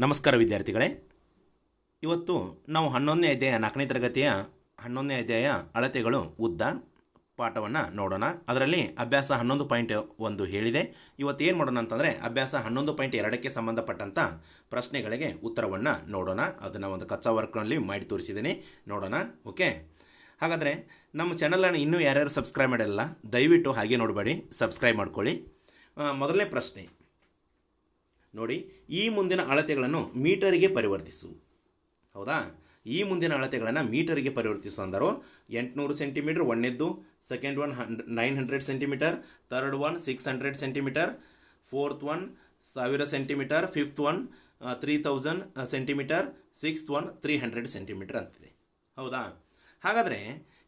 ನಮಸ್ಕಾರ ವಿದ್ಯಾರ್ಥಿಗಳೇ. ಇವತ್ತು ನಾವು 11ನೇ ಅಧ್ಯಾಯ 4ನೇ ತರಗತಿಯ 11ನೇ ಅಧ್ಯಾಯ ಅಳತೆಗಳು ಉದ್ದ ಪಾಠವನ್ನು ನೋಡೋಣ. ಅದರಲ್ಲಿ ಅಭ್ಯಾಸ 11.1 ಹೇಳಿದೆ. ಇವತ್ತು ಏನು ಮಾಡೋಣ ಅಂತಂದರೆ ಅಭ್ಯಾಸ 11.2ಕ್ಕೆ ಸಂಬಂಧಪಟ್ಟಂಥ ಪ್ರಶ್ನೆಗಳಿಗೆ ಉತ್ತರವನ್ನು ನೋಡೋಣ. ಅದನ್ನು ಒಂದು ಕಚ್ಚಾ ವರ್ಕ್ನಲ್ಲಿ ಮಾಡಿ ತೋರಿಸಿದ್ದೀನಿ, ನೋಡೋಣ. ಓಕೆ, ಹಾಗಾದರೆ ನಮ್ಮ ಚಾನಲನ್ನು ಇನ್ನೂ ಯಾರ್ಯಾರು ಸಬ್ಸ್ಕ್ರೈಬ್ ಮಾಡಿಲ್ಲ ದಯವಿಟ್ಟು ಹಾಗೆ ನೋಡಬೇಡಿ, ಸಬ್ಸ್ಕ್ರೈಬ್ ಮಾಡ್ಕೊಳ್ಳಿ. ಮೊದಲನೇ ಪ್ರಶ್ನೆ ನೋಡಿ, ಈ ಮುಂದಿನ ಅಳತೆಗಳನ್ನು ಮೀಟರಿಗೆ ಪರಿವರ್ತಿಸು. ಹೌದಾ, ಈ ಮುಂದಿನ ಅಳತೆಗಳನ್ನು ಮೀಟರಿಗೆ ಪರಿವರ್ತಿಸು ಅಂದರು. 800 ಸೆಂಟಿಮೀಟರ್ ಒಂದನೇದ್ದು, second one 900 centimetre, third one 600 centimetre, fourth one 1000 centimetre, fifth one 3000 centimetre, sixth one 300 centimetre ಅಂತಿದೆ. ಹೌದಾ, ಹಾಗಾದರೆ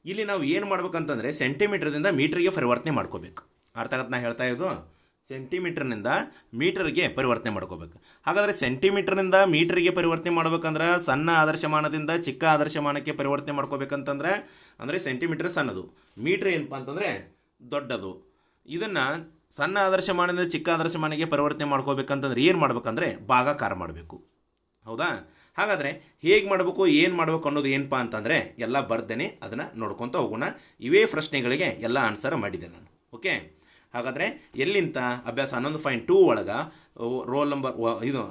ಇಲ್ಲಿ ನಾವು ಏನು ಮಾಡ್ಬೇಕಂತಂದರೆ ಸೆಂಟಿಮೀಟರ್ದಿಂದ ಮೀಟರ್ಗೆ ಪರಿವರ್ತನೆ ಮಾಡ್ಕೋಬೇಕು. ಅರ್ಥ ಆಗತ್ತೆ ನಾ ಹೇಳ್ತಾ ಇರೋದು? ಸೆಂಟಿಮೀಟರ್ನಿಂದ ಮೀಟರ್ಗೆ ಪರಿವರ್ತನೆ ಮಾಡ್ಕೋಬೇಕು. ಹಾಗಾದರೆ ಸೆಂಟಿಮೀಟರ್ನಿಂದ ಮೀಟರ್ಗೆ ಪರಿವರ್ತನೆ ಮಾಡ್ಬೇಕಂದ್ರೆ ಸಣ್ಣ ಆದರ್ಶಮಾನದಿಂದ ಚಿಕ್ಕ ಆದರ್ಶಮಾನಕ್ಕೆ ಪರಿವರ್ತನೆ ಮಾಡ್ಕೋಬೇಕಂತಂದರೆ ಅಂದರೆ ಸೆಂಟಿಮೀಟರ್ ಸಣ್ಣದು, ಮೀಟ್ರ್ ಏನಪ್ಪ ಅಂತಂದರೆ ದೊಡ್ಡದು. ಇದನ್ನು ಸಣ್ಣ ಆದರ್ಶಮಾನದಿಂದ ಚಿಕ್ಕ ಆದರ್ಶಮಾನಕ್ಕೆ ಪರಿವರ್ತನೆ ಮಾಡ್ಕೋಬೇಕಂತಂದ್ರೆ ಏನು ಮಾಡ್ಬೇಕಂದ್ರೆ ಭಾಗಾಕಾರ ಮಾಡಬೇಕು. ಹೌದಾ, ಹಾಗಾದರೆ ಹೇಗೆ ಮಾಡಬೇಕು, ಏನು ಮಾಡಬೇಕು ಅನ್ನೋದು ಏನಪ್ಪ ಅಂತಂದರೆ ಎಲ್ಲ ಬರ್ದೇನೆ, ಅದನ್ನು ನೋಡ್ಕೊತ ಹೋಗೋಣ. ಇವೇ ಪ್ರಶ್ನೆಗಳಿಗೆ ಎಲ್ಲ ಆನ್ಸರ್ ಮಾಡಿದೆ ನಾನು. ಓಕೆ, ಹಾಗಾದರೆ ಎಲ್ಲಿಂತ ಅಭ್ಯಾಸ 11.2 ಒಳಗೆ ರೋಲ್ ನಂಬರ್ ಇದು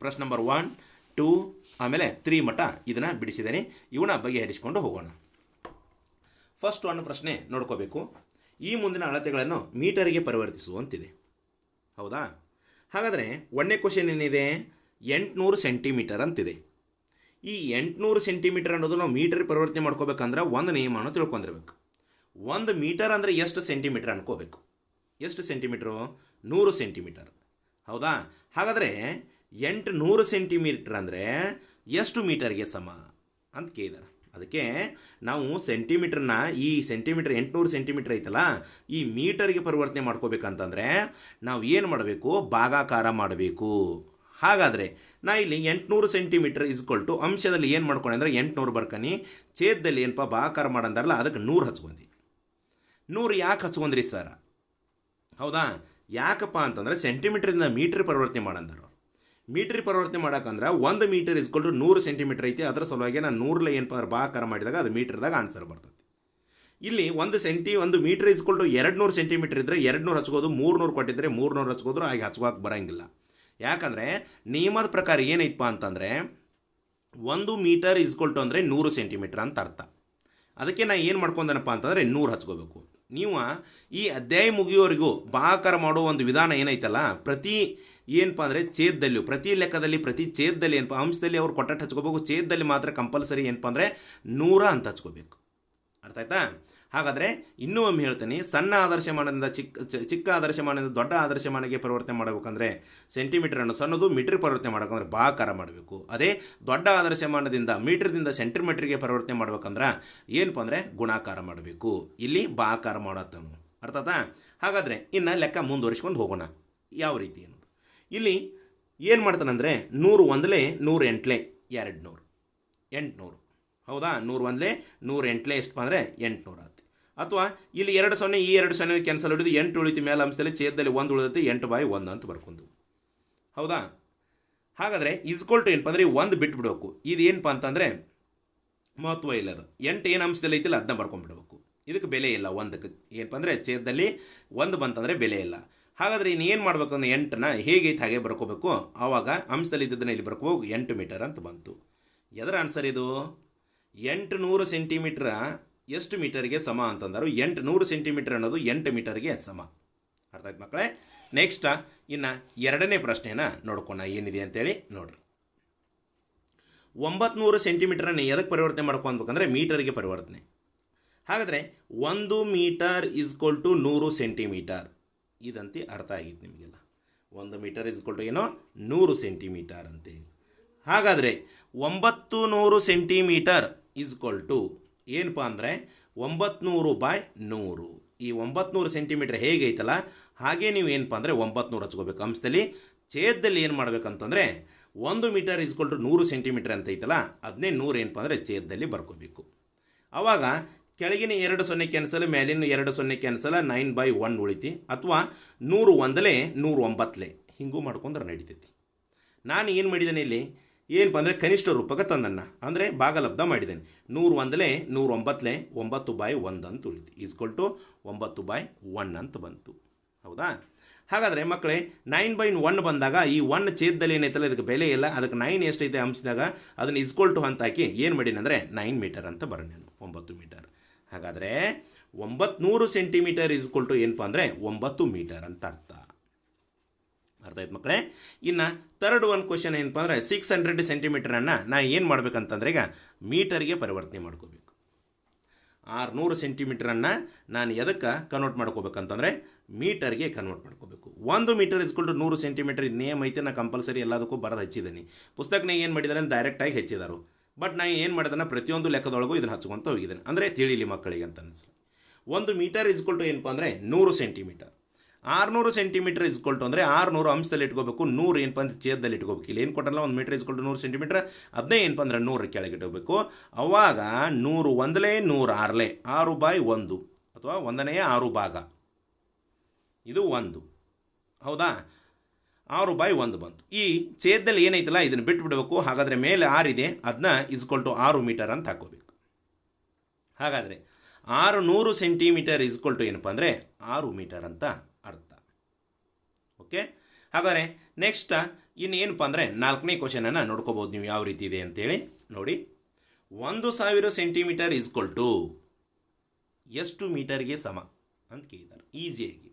ಪ್ರಶ್ನೆ ನಂಬರ್ 1, 2 ಆಮೇಲೆ 3 ಮಟ್ಟ ಇದನ್ನು ಬಿಡಿಸಿದ್ದೇನೆ. ಇವನ್ನ ಬಗೆಹರಿಸಿಕೊಂಡು ಹೋಗೋಣ. ಫಸ್ಟ್ ಒಂದು ಪ್ರಶ್ನೆ ನೋಡ್ಕೋಬೇಕು. ಈ ಮುಂದಿನ ಅಳತೆಗಳನ್ನು ಮೀಟರಿಗೆ ಪರಿವರ್ತಿಸು ಅಂತಿದೆ. ಹೌದಾ, ಹಾಗಾದರೆ ಒಂದನೇ ಕ್ವಶನ್ ಏನಿದೆ, 800 ಸೆಂಟಿಮೀಟರ್ ಅಂತಿದೆ. ಈ 800 ಸೆಂಟಿಮೀಟರ್ ಅನ್ನೋದು ನಾವು ಮೀಟರ್ ಪರಿವರ್ತನೆ ಮಾಡ್ಕೋಬೇಕಂದ್ರೆ ಒಂದು ನಿಯಮವನ್ನು ತಿಳ್ಕೊಂಡಿರ್ಬೇಕು. 1 ಮೀಟರ್ ಅಂದರೆ ಎಷ್ಟು ಸೆಂಟಿಮೀಟರ್ ಅನ್ಕೋಬೇಕು. ಎಷ್ಟು ಸೆಂಟಿಮೀಟ್ರು? 100 ಸೆಂಟಿಮೀಟರ್. ಹೌದಾ, ಹಾಗಾದರೆ 800 ಸೆಂಟಿಮೀಟರ್ ಅಂದರೆ ಎಷ್ಟು ಮೀಟರ್ಗೆ ಸಮ ಅಂತ ಕೇಳಿದಾರೆ. ಅದಕ್ಕೆ ನಾವು ಸೆಂಟಿಮೀಟ್ರನ್ನ ಈ ಸೆಂಟಿಮೀಟರ್ 800 ಸೆಂಟಿಮೀಟರ್ ಐತಲ್ಲ, ಈ ಮೀಟರ್ಗೆ ಪರಿವರ್ತನೆ ಮಾಡ್ಕೋಬೇಕಂತಂದರೆ ನಾವು ಏನು ಮಾಡಬೇಕು, ಭಾಗಾಕಾರ ಮಾಡಬೇಕು. ಹಾಗಾದರೆ ನಾ ಇಲ್ಲಿ 800 ಸೆಂಟಿಮೀಟರ್ ಇಸ್ಕೊಲ್ಟು ಅಂಶದಲ್ಲಿ ಏನು ಮಾಡ್ಕೊಂಡೆ ಅಂದರೆ 800 ಬರ್ಕನಿ, ಛೇದದಲ್ಲಿ ಏನಪ್ಪ ಭಾಗಾಕಾರ ಮಾಡಂದಾರಲ್ಲ ಅದಕ್ಕೆ 100 ಹಚ್ಕೊಂಡಿ. 100 ಯಾಕೆ ಹಚ್ಕೊಂಡ್ರಿ ಸರ್? ಹೌದಾ, ಯಾಕಪ್ಪ ಅಂತಂದರೆ ಸೆಂಟಿಮೀಟ್ರಿಂದ ಮೀಟ್ರ್ ಪರಿವರ್ತನೆ ಮಾಡಂದರು. ಮೀಟ್ರ್ ಪರಿವರ್ತನೆ ಮಾಡೋಕ್ಕಂದ್ರೆ 1 ಮೀಟರ್ ಇಸ್ಕೊಲ್ಟು 100 ಸೆಂಟಿಮೀಟರ್ ಐತಿ. ಅದರ ಸಲುವಾಗಿ ನಾನು 100 ಏನಪ್ಪ ಅಂದ್ರೆ ಭಾಗಾಕಾರ ಮಾಡಿದಾಗ ಅದು ಮೀಟ್ರ್ದಾಗ ಆನ್ಸರ್ ಬರ್ತದೆ. ಇಲ್ಲಿ 1 ಮೀಟರ್ ಇಸ್ಕೊಲ್ಟು 200 ಸೆಂಟಿಮೀಟರ್ ಇದ್ದರೆ 200 ಹಚ್ಕೋದು, 300 ಕೊಟ್ಟಿದ್ದರೆ 300 ಹಚ್ಕೋದ್ರು ಹಾಗೆ ಹಚ್ಕೋಕೆ ಬರೋಂಗಿಲ್ಲ. ಯಾಕಂದರೆ ನಿಯಮದ ಪ್ರಕಾರ ಏನೈತಪ್ಪ ಅಂತಂದರೆ 1 ಮೀಟರ್ ಇಸ್ಕೊಲ್ಟು ಅಂದರೆ 100 ಸೆಂಟಿಮೀಟರ್ ಅಂತ ಅರ್ಥ. ಅದಕ್ಕೆ ನಾನು ಏನು ಮಾಡ್ಕೊಂಡೇನಪ್ಪ ಅಂತಂದರೆ 100 ಹಚ್ಕೋಬೇಕು. ನೀವು ಈ ಅಧ್ಯಾಯ ಮುಗಿಯೋವರೆಗೂ ಭಾಗಾಕಾರ ಮಾಡೋ ಒಂದು ವಿಧಾನ ಏನೈತಲ್ಲ, ಪ್ರತಿ ಏನಪ್ಪ ಅಂದರೆ ಛೇದದಲ್ಲಿಯೂ ಪ್ರತಿ ಲೆಕ್ಕದಲ್ಲಿ ಪ್ರತಿ ಛೇದದಲ್ಲಿ ಏನಪ್ಪ ಅಂಶದಲ್ಲಿ ಅವ್ರು ಕೊಟ್ಟಟ್ಟು ಹಚ್ಕೋಬೇಕು, ಛೇದದಲ್ಲಿ ಮಾತ್ರ ಕಂಪಲ್ಸರಿ ಏನಪ್ಪ ಅಂದರೆ 100 ಅಂತ ಹಚ್ಕೋಬೇಕು. ಅರ್ಥ ಆಯ್ತಾ? ಹಾಗಾದರೆ ಇನ್ನೂ ಒಮ್ಮೆ ಹೇಳ್ತೀನಿ, ಸಣ್ಣ ಆದರ್ಶಮಾನದಿಂದ ಚಿಕ್ಕ ಆದರ್ಶಮಾನದಿಂದ ದೊಡ್ಡ ಆದರ್ಶಮಾನಕ್ಕೆ ಪರಿವರ್ತನೆ ಮಾಡಬೇಕಂದ್ರೆ ಸೆಂಟಿಮೀಟರನ್ನು ಸಣ್ಣದು, ಮೀಟ್ರ್ ಪರಿವರ್ತನೆ ಮಾಡಬೇಕಂದ್ರೆ ಭಾಗಾಕಾರ ಮಾಡಬೇಕು. ಅದೇ ದೊಡ್ಡ ಆದರ್ಶಮಾನದಿಂದ ಮೀಟ್ರದಿಂದ ಸೆಂಟಿಮೀಟ್ರಿಗೆ ಪರಿವರ್ತನೆ ಮಾಡ್ಬೇಕಂದ್ರೆ ಏನಪ್ಪ ಅಂದರೆ ಗುಣಾಕಾರ ಮಾಡಬೇಕು. ಇಲ್ಲಿ ಭಾಗಾಕಾರ ಮಾಡತ್ತನು. ಅರ್ಥ ಆಯ್ತಾ? ಹಾಗಾದರೆ ಇನ್ನು ಲೆಕ್ಕ ಮುಂದುವರಿಸ್ಕೊಂಡು ಹೋಗೋಣ ಯಾವ ರೀತಿ ಅನ್ನೋದು. ಇಲ್ಲಿ ಏನು ಮಾಡ್ತಾನಂದರೆ 100 ಒಂದಲೇ 100 ಎಂಟ್ಲೆ 200 800. ಹೌದಾ, 100 ಒಂದಲೇ 100 ಎಂಟ್ಲೆ ಎಷ್ಟಪ್ಪ ಅಂದರೆ 800 ಆಯ್ತು. ಅಥವಾ ಇಲ್ಲಿ 2 ಈ 2 ಕ್ಯಾನ್ಸಲ್ ಹೊಡಿದು 8 ಉಳಿತು ಮೇಲೆ ಅಂಶದಲ್ಲಿ ಛೇದದಲ್ಲಿ 1 ಉಳಿದೈತಿ, 8/1 ಅಂತ ಬರ್ಕೊಂಡು. ಹೌದಾ, ಹಾಗಾದರೆ ಇಸ್ಕೊಲ್ಟು ಏನಪ್ಪ ಅಂದರೆ 1 ಬಿಟ್ಬಿಡ್ಬೇಕು. ಇದು ಏನಪ್ಪ ಅಂತಂದರೆ ಮಹತ್ವ ಇಲ್ಲ. ಅದು 8 ಏನು ಅಂಶದಲ್ಲಿ ಐತಿಲ್ಲ ಅದನ್ನ ಬರ್ಕೊಂಡ್ಬಿಡ್ಬೇಕು. ಇದಕ್ಕೆ ಬೆಲೆ ಇಲ್ಲ. 1ಕ್ಕೆ ಏನಪ್ಪ ಅಂದರೆ ಛೇದದಲ್ಲಿ 1 ಬಂತಂದರೆ ಬೆಲೆ ಇಲ್ಲ. ಹಾಗಾದರೆ ಇನ್ನು ಏನು ಮಾಡಬೇಕು ಅಂದರೆ 8ನ ಹೇಗೈತೆ ಹಾಗೆ ಬರ್ಕೋಬೇಕು. ಆವಾಗ ಅಂಶದಲ್ಲಿ ಇದ್ದದನ್ನ ಇಲ್ಲಿ ಬರ್ಕೋಬೇಕು. 8 ಮೀಟರ್ ಅಂತ ಬಂತು. ಎದರ ಆನ್ಸರ್ ಇದು? 800 ಸೆಂಟಿಮೀಟ್ರ ಎಷ್ಟು ಮೀಟರ್ಗೆ ಸಮ ಅಂತಂದರು? 800 ಸೆಂಟಿಮೀಟರ್ ಅನ್ನೋದು 8 ಮೀಟರ್ಗೆ ಸಮ. ಅರ್ಥ ಆಯ್ತು ಮಕ್ಕಳೇ? ನೆಕ್ಸ್ಟ್ ಇನ್ನು ಎರಡನೇ ಪ್ರಶ್ನೆನ ನೋಡ್ಕೋಣ ಏನಿದೆ ಅಂತೇಳಿ ನೋಡ್ರಿ. 900 ಸೆಂಟಿಮೀಟರನ್ನು ಎದಕ್ಕೆ ಪರಿವರ್ತನೆ ಮಾಡ್ಕೊಳ್ಬೇಕಂದ್ರೆ ಮೀಟರ್ಗೆ ಪರಿವರ್ತನೆ. ಹಾಗಾದರೆ 1 ಮೀಟರ್ ಇಸ್ಕೊಲ್ಟು 100 ಸೆಂಟಿಮೀಟರ್ ಇದಂತೆ ಅರ್ಥ ಆಗಿತ್ತು ನಿಮಗೆಲ್ಲ. 1 ಮೀಟರ್ ಇಸ್ಕೊಲ್ಟು ಏನೋ 100 ಸೆಂಟಿಮೀಟರ್ ಅಂತೇಳಿ. ಹಾಗಾದರೆ 900 ಸೆಂಟಿಮೀಟರ್ ಇಸ್ಕೊಲ್ಟು ಏನಪ್ಪ ಅಂದರೆ 900/100. ಈ 900 ಸೆಂಟಿಮೀಟರ್ ಹೇಗೈತಲ್ಲ ಹಾಗೆ ನೀವು ಏನಪ್ಪ ಅಂದರೆ 900 ಹಚ್ಕೋಬೇಕು. ಅಂಶದಲ್ಲಿ ಛೇದದಲ್ಲಿ ಏನು ಮಾಡಬೇಕಂತಂದರೆ 1 ಮೀಟರ್ ಇಸ್ಕೊಲ್ಟು 100 ಸೆಂಟಿಮೀಟರ್ ಅಂತ ಐತಲ್ಲ ಅದನ್ನೇ 100 ಏನಪ್ಪ ಅಂದರೆ ಛೇದದಲ್ಲಿ ಬರ್ಕೋಬೇಕು. ಆವಾಗ ಕೆಳಗಿನ 2 ಕ್ಯಾನ್ಸಲ್, ಮೇಲಿನ 2 ಕ್ಯಾನ್ಸಲ್, 9/1 ಉಳಿತಿ. ಅಥವಾ 100 ಒಂದಲೇ 100 9 ಹಿಂಗೂ ಮಾಡ್ಕೊಂಡ್ರೆ ನಡಿತೈತಿ. ನಾನು ಏನು ಮಾಡಿದ್ದೇನೆ ಇಲ್ಲಿ ಏನಪ್ಪ ಅಂದರೆ ಕನಿಷ್ಠ ರೂಪಕ್ಕೆ ತಂದನ್ನ ಅಂದರೆ ಭಾಗಲಬ್ಧ ಮಾಡಿದ್ದೇನೆ. 100 109 9/1 ಅಂತ ಉಳಿತು, ಈಸ್ಕೊಲ್ ಟು 9/1 ಅಂತ ಬಂತು. ಹೌದಾ? ಹಾಗಾದರೆ ಮಕ್ಕಳೇ 9/1 ಬಂದಾಗ ಈ 1 ಛೇದದಲ್ಲಿ ಏನೈತಲ್ಲ ಇದಕ್ಕೆ ಬೆಲೆ ಇಲ್ಲ, ಅದಕ್ಕೆ 9 ಎಷ್ಟೈತೆ ಅಂಶದಾಗ ಅದನ್ನು ಈಸ್ಕೊಲ್ ಟು ಅಂತ ಹಾಕಿ ಏನು ಮಾಡೀನಿ ಅಂದರೆ 9 ಮೀಟರ್ ಅಂತ ಬರೋಣ ನಾನು, 9 ಮೀಟರ್. ಹಾಗಾದರೆ 900 ಸೆಂಟಿಮೀಟರ್ ಈಸ್ಕೊಲ್ ಟು ಏನಪ್ಪ ಅಂದರೆ 9 ಮೀಟರ್ ಅಂತ ಅರ್ಥ. ಅರ್ಥ ಆಯ್ತು ಮಕ್ಕಳೇ? ಇನ್ನು ಥರ್ಡ್ ಒಂದು ಕ್ವಶನ್ ಏನಪ್ಪ ಅಂದರೆ 600 ಸೆಂಟಿಮೀಟರನ್ನು ನಾ ಏನು ಮಾಡ್ಬೇಕಂತಂದ್ರೆ ಈಗ ಮೀಟರ್ಗೆ ಪರಿವರ್ತನೆ ಮಾಡ್ಕೋಬೇಕು. 600 ಸೆಂಟಿಮೀಟರನ್ನು ನಾನು ಎದಕ್ಕೆ ಕನ್ವರ್ಟ್ ಮಾಡ್ಕೋಬೇಕಂತಂದರೆ ಮೀಟರ್ಗೆ ಕನ್ವರ್ಟ್ ಮಾಡ್ಕೋಬೇಕು. 1 ಮೀಟರ್ ಇಸ್ಕೊಲ್ ಟು 100 ಸೆಂಟಿಮೀಟರ್ ಇದು ನೇಮ್ ಐತೆ, ನಾನು ಕಂಪಲ್ಸರಿ ಎಲ್ಲದಕ್ಕೂ ಬರೋದು ಹಚ್ಚಿದ್ದೀನಿ. ಪುಸ್ತಕನಾಗ ಏನು ಮಾಡಿದ್ದಾರೆ ಡೈರೆಕ್ಟಾಗಿ ಹೆಚ್ಚಿದಾರು, ಬಟ್ ನಾನು ಏನು ಮಾಡಿದಾನೆ ಪ್ರತಿಯೊಂದು ಲೆಕ್ಕದೊಳಗೂ ಇದನ್ನು ಹಚ್ಕೊಂತ ಹೋಗಿದ್ದೇನೆ, ಅಂದರೆ ತಿಳಿಲಿ ಮಕ್ಕಳಿಗೆ ಅಂತ ಅನಿಸ್ಲಿ. 1 ಮೀಟರ್ ಇಸ್ಕೊಲ್ ಟು ಏನಪ್ಪ ಅಂದರೆ 100 ಸೆಂಟಿಮೀಟರ್. 600 ಸೆಂಟಿಮೀಟರ್ ಇಸ್ಕೊಲ್ ಟು ಅಂದರೆ 600 ಅಂಶದಲ್ಲಿ ಇಟ್ಕೋಬೇಕು, 100 ಏನಪ್ಪ ಅಂದರೆ ಛೇದದಲ್ಲಿ ಇಟ್ಕೋಬೇಕು. ಇಲ್ಲಿ ಏನು ಕೊಟ್ಟಲ್ಲ 1 ಮೀಟರ್ ಇಸ್ಕೊಲ್ ಟು 100 ಸೆಂಟಿಮೀಟರ್, ಅದನ್ನೇ ಏನಪ್ಪ ಅಂದರೆ 100 ಕೆಳಗೆ ಇಟ್ಕೋಬೇಕು. ಅವಾಗ 100 1 100 6/1 ಅಥವಾ 1ನೇ 6 ಭಾಗ, ಇದು 1. ಹೌದಾ? 6/1 ಬಂತು. ಈ ಛೇದದಲ್ಲಿ ಏನೈತಲ್ಲ ಇದನ್ನು ಬಿಟ್ಟು ಬಿಡಬೇಕು. ಹಾಗಾದರೆ ಮೇಲೆ 6 ಇದೆ, ಅದನ್ನ ಇಸ್ಕೊಲ್ ಟು 6 ಮೀಟರ್ ಅಂತ ಹಾಕೋಬೇಕು. ಹಾಗಾದರೆ 600 ಸೆಂಟಿಮೀಟರ್ ಇಸ್ಕೊಲ್ ಟು ಏನಪ್ಪ ಅಂದರೆ 6 ಮೀಟರ್ ಅಂತ ಅರ್ಥ. ಓಕೆ? ಹಾಗಾದರೆ ನೆಕ್ಸ್ಟ್ ಇನ್ನೇನಪ್ಪ ಅಂದರೆ 4ನೇ ಕ್ವಶನನ್ನು ನೋಡ್ಕೋಬೋದು ನೀವು ಯಾವ ರೀತಿ ಇದೆ ಅಂತೇಳಿ ನೋಡಿ. 1000 ಸೆಂಟಿಮೀಟರ್ ಇಸ್ಕೊಲ್ ಟು ಎಷ್ಟು ಮೀಟರ್ಗೆ ಸಮ ಅಂತ ಕೇಳಿದ್ದಾರೆ ಈಸಿಯಾಗಿ.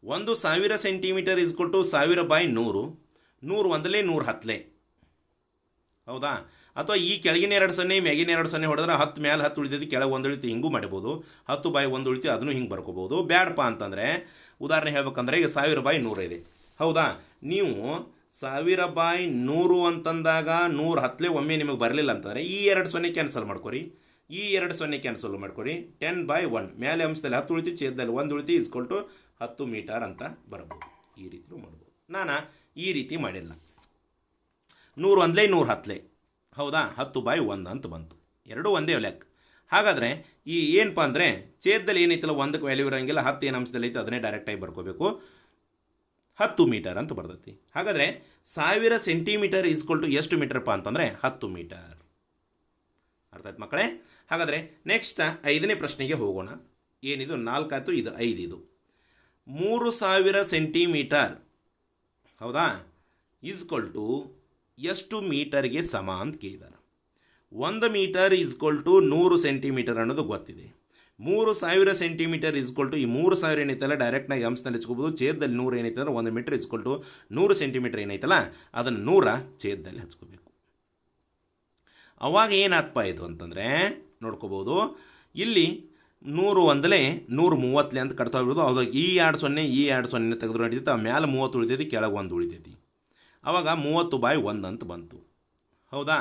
1000 ಸೆಂಟಿಮೀಟರ್ ಇಸ್ಕೊಲ್ ಟು 1000/100, 100 1 110. ಹೌದಾ? ಅಥವಾ ಈ ಕೆಳಗಿನ 2 0 ಮ್ಯಾಗಿನ 2 0 ಹೊಡೆದ್ರೆ 10 ಮ್ಯಾಲೆ 10 ಉಳಿತೈತಿ, ಕೆಳಗೆ 1 ಉಳಿತು, ಹಿಂಗೂ ಮಾಡ್ಬೋದು. 10/1 ಉಳಿತು, ಅದನ್ನು ಹಿಂಗೆ ಬರ್ಕೋಬೋದು. ಬ್ಯಾಡಪ್ಪ ಅಂತಂದರೆ ಉದಾಹರಣೆ ಹೇಳ್ಬೇಕಂದ್ರೆ ಈಗ 1000/100 ಇದೆ. ಹೌದಾ? ನೀವು 1000/100 ಅಂತಂದಾಗ 110 ಒಮ್ಮೆ ನಿಮಗೆ ಬರಲಿಲ್ಲ ಅಂತಂದರೆ ಈ 2 0 ಕ್ಯಾನ್ಸಲ್ ಮಾಡ್ಕೊರಿ, ಈ 2 0 ಕ್ಯಾನ್ಸಲ್ ಮಾಡ್ಕೊರಿ. 10/1 ಮೇಲೆ ಅಂಶದಲ್ಲಿ 10 ಉಳಿತು, ಛೇದದಲ್ಲಿ 1 ಉಳಿತು, ಇಸ್ಕೊಲ್ ಟು 10 ಮೀಟರ್ ಅಂತ ಬರ್ಬೋದು. ಈ ರೀತಿ ಮಾಡ್ಬೋದು. ನಾನು ಈ ರೀತಿ ಮಾಡಿಲ್ಲ. 100 1 110. ಹೌದಾ? 10/1 ಅಂತ ಬಂತು. ಎರಡೂ ಒಂದೇ ಲೆಕ್ಕ. ಹಾಗಾದರೆ ಈ ಏನಪ್ಪ ಅಂದರೆ ಛೇದದಲ್ಲಿ ಏನೈತಲ್ಲ 1ಕ್ಕೆ ವ್ಯಾಲ್ಯೂ ಇರೋಂಗಿಲ್ಲ, 10 ಏನು ಅಂಶದಲ್ಲಿ ಐತೆ ಅದನ್ನೇ ಡೈರೆಕ್ಟಾಗಿ ಬರ್ಕೋಬೇಕು. 10 ಮೀಟರ್ ಅಂತ ಬರ್ತೈತಿ. ಹಾಗಾದರೆ 1000 ಸೆಂಟಿಮೀಟರ್ ಇಸ್ಕೊಲ್ ಟು ಎಷ್ಟು ಮೀಟರ್ಪ್ಪ ಅಂತಂದರೆ 10 ಮೀಟರ್. ಅರ್ಥ ಆಯ್ತು ಮಕ್ಕಳೇ? ಹಾಗಾದರೆ ನೆಕ್ಸ್ಟ್ 5ನೇ ಪ್ರಶ್ನೆಗೆ ಹೋಗೋಣ. ಏನಿದು 4 ಆಯಿತು, ಇದು 5. ಇದು 3000 ಸೆಂಟಿಮೀಟರ್, ಹೌದಾ, ಇಸ್ಕೊಲ್ ಟು ಎಷ್ಟು ಮೀಟರ್ಗೆ ಸಮ ಅಂತ ಕೇಳಿದ್ದಾರೆ. 1 ಮೀಟರ್ ಇಸ್ಕೊಲ್ ಟು 100 ಸೆಂಟಿಮೀಟರ್ ಅನ್ನೋದು ಗೊತ್ತಿದೆ. 3000 ಸೆಂಟಿಮೀಟರ್ ಇಸ್ಕೊಲ್ ಟು ಈ 3000 ಏನೈತಲ್ಲ ಡೈರೆಕ್ಟಾಗಿ ಅಂಶದಲ್ಲಿ ಹಚ್ಕೋಬೋದು. ಛೇದದಲ್ಲಿ 100 ಏನೈತೆ ಅಂದರೆ 1 ಮೀಟರ್ ಇಸ್ಕೊಲ್ ಟು 100 ಸೆಂಟಿಮೀಟರ್ ಏನೈತಲ್ಲ ಅದನ್ನು 100 ಛೇದದಲ್ಲಿ ಹಚ್ಕೋಬೇಕು. ಅವಾಗ ಏನಾತ್ಪ ಇದು ಅಂತಂದರೆ ನೋಡ್ಕೋಬೋದು. ಇಲ್ಲಿ 100 1 130 ಅಂತ ಕಟ್ತಾ ಹೋಗ್ಬೋದು. ಅದು ಈ 2 0 ಈ 2 0 ತೆಗೆದು ನಡೀತೈತೆ. ಆ ಮ್ಯಾಲೆ 30 ಉಳಿತೈತಿ, ಕೆಳಗೆ 1 ಉಳಿತೈತಿ. ಅವಾಗ 30/1 ಅಂತ ಬಂತು. ಹೌದಾ?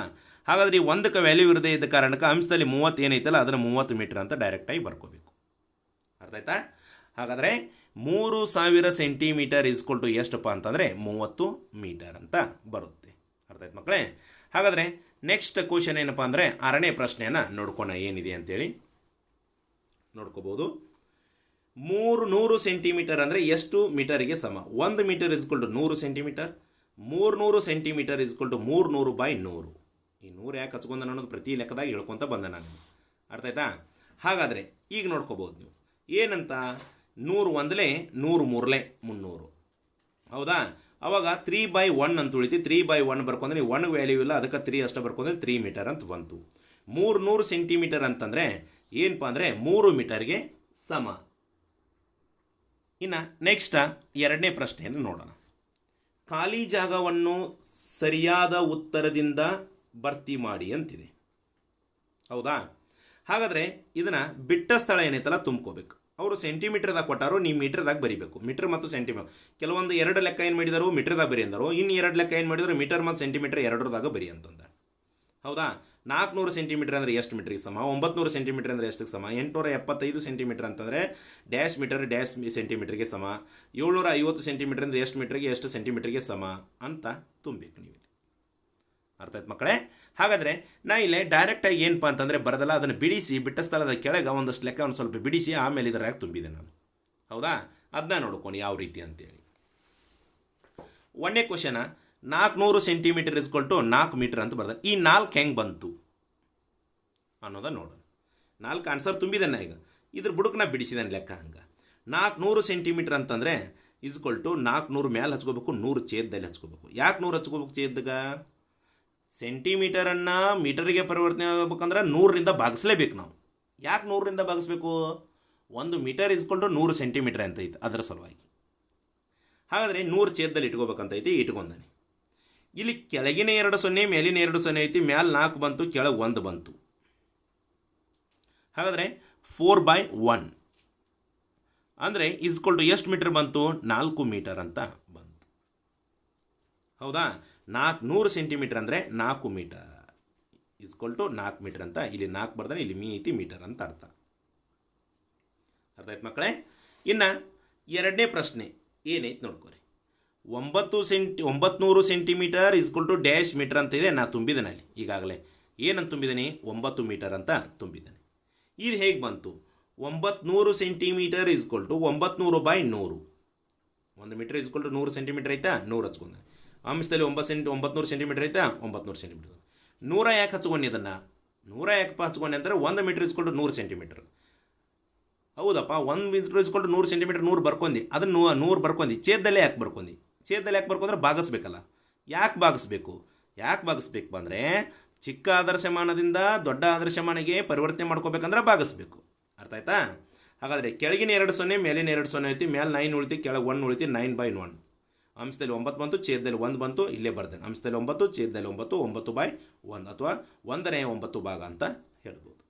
ಹಾಗಾದರೆ ಈ 1ಕ್ಕೆ ವ್ಯಾಲ್ಯೂ ಇರದೇ ಇದ್ದ ಕಾರಣಕ್ಕೆ ಅಂಶದಲ್ಲಿ 30 ಏನೈತಲ್ಲ ಅದನ್ನು 30 ಮೀಟರ್ ಅಂತ ಡೈರೆಕ್ಟಾಗಿ ಬರ್ಕೋಬೇಕು. ಅರ್ಥ ಆಯ್ತಾ? ಹಾಗಾದರೆ 3000 ಸೆಂಟಿಮೀಟರ್ ಇಸ್ಕೊಲ್ ಟು ಎಷ್ಟಪ್ಪ ಅಂತಂದರೆ 30 ಮೀಟರ್ ಅಂತ ಬರುತ್ತೆ. ಅರ್ಥ ಆಯ್ತು ಮಕ್ಕಳೇ? ಹಾಗಾದರೆ ನೆಕ್ಸ್ಟ್ ಕ್ವಶನ್ ಏನಪ್ಪ ಅಂದರೆ 6ನೇ ಪ್ರಶ್ನೆಯನ್ನು ನೋಡ್ಕೋಣ ಏನಿದೆ ಅಂತೇಳಿ ನೋಡ್ಕೋಬೋದು. 300 ಸೆಂಟಿಮೀಟರ್ ಅಂದರೆ ಎಷ್ಟು ಮೀಟರಿಗೆ ಸಮ? 1 metre is equal to 100 centimetre, 300 centimetre is equal to 300/100. ಈ 100 ಯಾಕೆ ಹಚ್ಕೊಂಡ ಅನ್ನೋದು ಪ್ರತಿ ಲೆಕ್ಕದಾಗ ಹೇಳ್ಕೊತ ಬಂದೆ ನಾನು. ಅರ್ಥ ಆಯ್ತಾ? ಹಾಗಾದರೆ ಈಗ ನೋಡ್ಕೋಬೋದು ನೀವು ಏನಂತ. 100 1 100 300. ಹೌದಾ? ಅವಾಗ 3/1 ಅಂತ ಉಳಿತು. 3/1 ಬರ್ಕೊಂಡ್ರೆ 1 ವ್ಯಾಲ್ಯೂ ಇಲ್ಲ, ಅದಕ್ಕೆ 3 ಅಷ್ಟೇ ಬರ್ಕೊಂಡ್ರೆ 3 ಮೀಟರ್ ಅಂತ ಬಂತು. 300 ಸೆಂಟಿಮೀಟರ್ ಅಂತಂದರೆ ಏನಪ್ಪ ಅಂದರೆ 3 ಮೀಟರ್ಗೆ ಸಮ. ಇನ್ನು ನೆಕ್ಸ್ಟ್ 2ನೇ ಪ್ರಶ್ನೆಯನ್ನು ನೋಡೋಣ. ಖಾಲಿ ಜಾಗವನ್ನು ಸರಿಯಾದ ಉತ್ತರದಿಂದ ಭರ್ತಿ ಮಾಡಿ ಅಂತಿದೆ. ಹೌದಾ? ಹಾಗಾದರೆ ಇದನ್ನು ಬಿಟ್ಟ ಸ್ಥಳ ಏನೈತಲ್ಲ ತುಂಬ್ಕೋಬೇಕು. ಅವರು ಸೆಂಟಿಮೀಟರ್ದಾಗ ಕೊಟ್ಟಾರು, ನೀವು ಮೀಟರ್ದಾಗ ಬರೀಬೇಕು. ಮೀಟರ್ ಮತ್ತು ಸೆಂಟಿಮೀಟರ್ ಕೆಲವೊಂದು 2 ಲೆಕ್ಕ ಏನು ಮಾಡಿದರು ಮೀಟರ್ದಾಗ ಬರಿ ಅಂದರು. ಇನ್ನು 2 ಲೆಕ್ಕ ಏನು ಮಾಡಿದರು ಮೀಟರ್ ಮತ್ತು ಸೆಂಟಿಮೀಟರ್ ಎರಡರದಾಗ ಬರಿ ಅಂತಂದ. ಹೌದಾ? 400 ಸೆಂಟಿಮೀಟರ್ ಅಂದರೆ ಎಷ್ಟು ಮೀಟ್ರಿಗೆ ಸಮ? 900 ಸೆಂಟಿಮೀಟರ್ ಅಂದರೆ ಎಷ್ಟಕ್ಕೆ ಸಮ? 875 ಸೆಂಟಿಮೀಟರ್ ಅಂತಂದರೆ ಡ್ಯಾಶ್ ಮೀಟರ್ ಡ್ಯಾಶ್ ಸೆಂಟಿಮೀಟರ್ಗೆ ಸಮ. 750 ಸೆಂಟಿಮೀಟರ್ ಅಂದರೆ ಎಷ್ಟು ಮೀಟರ್ಗೆ ಎಷ್ಟು ಸೆಂಟಿಮೀಟರ್ಗೆ ಸಮ ಅಂತ ತುಂಬಬೇಕು ನೀವು. ಅರ್ಥ ಆಯ್ತು ಮಕ್ಕಳೇ? ಹಾಗಾದರೆ ನಾ ಇಲ್ಲೇ ಡೈರೆಕ್ಟಾಗಿ ಏನಪ್ಪ ಅಂತಂದರೆ ಬರೋದಲ್ಲ, ಅದನ್ನು ಬಿಡಿಸಿ ಬಿಟ್ಟ ಸ್ಥಳದ ಕೆಳಗೆ ಒಂದಷ್ಟು ಲೆಕ್ಕ ಒಂದು ಸ್ವಲ್ಪ ಬಿಡಿಸಿ ಆಮೇಲೆ ಇದರಾಗ ತುಂಬಿದೆ ನಾನು. ಹೌದಾ? ಅದನ್ನ ನೋಡ್ಕೊಂಡು ಯಾವ ರೀತಿ ಅಂತೇಳಿ. 1ನೇ ಕ್ವಶನ 400 ಸೆಂಟಿಮೀಟರ್ ಇಸ್ಕೊಲ್ಟು 4 ಮೀಟರ್ ಅಂತ ಬರ್ದ. ಈ 4 ಹೆಂಗೆ ಬಂತು ಅನ್ನೋದ ನೋಡೋಣ. 4 ಆನ್ಸರ್ ತುಂಬಿದನ್ನ ಈಗ ಇದ್ರ ಬುಡಕ್ಕೆ ನಾ ಬಿಡಿಸಿದಾನೆ ಲೆಕ್ಕ. ಹಂಗೆ 400 ಸೆಂಟಿಮೀಟರ್ ಅಂತಂದರೆ ಇಸ್ಕೊಲ್ಟು 400 ಮ್ಯಾಲೆ ಹಚ್ಕೋಬೇಕು, 100 ಛೇದದಲ್ಲಿ ಹಚ್ಕೋಬೇಕು. ಯಾಕೆ 100 ಹಚ್ಕೋಬೇಕು ಛೇದಗ? ಸೆಂಟಿಮೀಟರನ್ನು ಮೀಟರಿಗೆ ಪರಿವರ್ತನೆ ಆಗ್ಬೇಕಂದ್ರೆ 100ರಿಂದ ಭಾಗಿಸ್ಲೇಬೇಕು ನಾವು. ಯಾಕೆ 100ರಿಂದ ಭಾಗಿಸ್ಬೇಕು? 1 ಮೀಟರ್ ಇಸ್ಕೊಲ್ಟು 100 ಸೆಂಟಿಮೀಟರ್ ಅಂತ ಐತೆ, ಅದರ ಸಲುವಾಗಿ. ಹಾಗಾದರೆ 100 ಛೇದದಲ್ಲಿ ಇಟ್ಕೋಬೇಕಂತ ಐತಿ, ಇಟ್ಕೊಂಡಾನೆ. ಇಲ್ಲಿ ಕೆಳಗಿನ 2 0 ಮೇಲಿನ 2 0 ಐತಿ, ಮ್ಯಾಲೆ 4 ಬಂತು, ಕೆಳಗೆ 1 ಬಂತು. ಹಾಗಾದರೆ 4/1 ಅಂದರೆ ಇಸ್ಕೊಲ್ಟು ಎಷ್ಟು ಮೀಟರ್ ಬಂತು? 4 ಮೀಟರ್ ಅಂತ ಬಂತು. ಹೌದಾ? 400 ಸೆಂಟಿಮೀಟರ್ ಅಂದರೆ 4 ಮೀಟರ್ ಇಸ್ಕೊಲ್ಟು 4 ಮೀಟರ್ ಅಂತ. ಇಲ್ಲಿ 4 ಬರ್ದಾನೆ, ಇಲ್ಲಿ ಐತಿ ಮೀಟರ್ ಅಂತ ಅರ್ಥ. ಅರ್ಥ ಆಯ್ತು ಮಕ್ಕಳೇ? ಇನ್ನು ಎರಡನೇ ಪ್ರಶ್ನೆ ಏನೈತೆ ನೋಡ್ಕೊರಿ. 900 ಸೆಂಟಿಮೀಟರ್ ಇಸ್ಕೊಲ್ಟು ಡ್ಯಾಶ್ ಮೀಟರ್ ಅಂತ ಇದೆ. ನಾ ತುಂಬಿದ್ದೇನೆ ಅಲ್ಲಿ ಈಗಾಗಲೇ. ಏನಂತ ತುಂಬಿದ್ದೀನಿ? 9 ಮೀಟರ್ ಅಂತ ತುಂಬಿದ್ದೇನೆ. ಇದು ಹೇಗೆ ಬಂತು? 900 ಸೆಂಟಿಮೀಟರ್ ಇಸ್ಕೊಲ್ಟು 900/100. 1 ಮೀಟರ್ ಇಸ್ಕೊಲ್ಟು 100 ಸೆಂಟಿಮೀಟರ್ ಐತಾ, 100 ಹಚ್ಕೊಂಡೆ. ಅಂಶದಲ್ಲಿ 900 ಸೆಂಟಿಮೀಟರ್ ಐತಾ, 900 ಸೆಂಟಿಮೀಟರ್. 100 ಯಾಕೆ ಹಚ್ಕೊಂಡಿ? ಅದನ್ನು 100 ಯಾಕಪ್ಪ ಹಚ್ಕೊಂಡೆ ಅಂದರೆ 1 ಮೀಟರ್ ಇಸ್ಕೊಲ್ಟು 100 ಸೆಂಟಿಮೀಟರ್. ಹೌದಪ್ಪ, 1 ಮೀಟರ್ ಇಸ್ಕೊಲ್ಟು 100 ಸೆಂಟಿಮೀಟರ್ 100 ಬರ್ಕೊಂಡಿ. ಅದನ್ನು 100 ಬರ್ಕೊಂಡಿ. ಛೇದದಲ್ಲೇ ಯಾಕೆ ಬರ್ಕೊಂಡಿ? ಛೇದದಲ್ಲಿ ಯಾಕೆ ಬರ್ಕೊಂಡ್ರೆ ಭಾಗಿಸ್ಬೇಕಲ್ಲ. ಯಾಕೆ ಭಾಗಿಸ್ಬೇಕು ಅಂದರೆ ಚಿಕ್ಕ ಆದರ್ಶಮಾನದಿಂದ ದೊಡ್ಡ ಆದರ್ಶಮಾನಿಗೆ ಪರಿವರ್ತನೆ ಮಾಡ್ಕೋಬೇಕಂದ್ರೆ ಭಾಗಿಸ್ಬೇಕು. ಅರ್ಥ ಆಯ್ತಾ? ಹಾಗಾದರೆ ಕೆಳಗಿನ 2 0 ಮೇಲಿನ 2 0 ಐತಿ, ಮೇಲೆ 9 ಉಳಿತಿ, ಕೆಳಗೆ 1 ಉಳಿತಿ. 9/1 ಅಂಶದಲ್ಲಿ 9 ಬಂತು, ಛೇದದಲ್ಲಿ 1 ಬಂತು. ಇಲ್ಲೇ ಬರ್ದೇನೆ. ಅಂಶದಲ್ಲಿ 9, ಛೇದದಲ್ಲಿ 9, 9/1 ಅಥವಾ 1/9 ಭಾಗ ಅಂತ ಹೇಳ್ಬೋದು.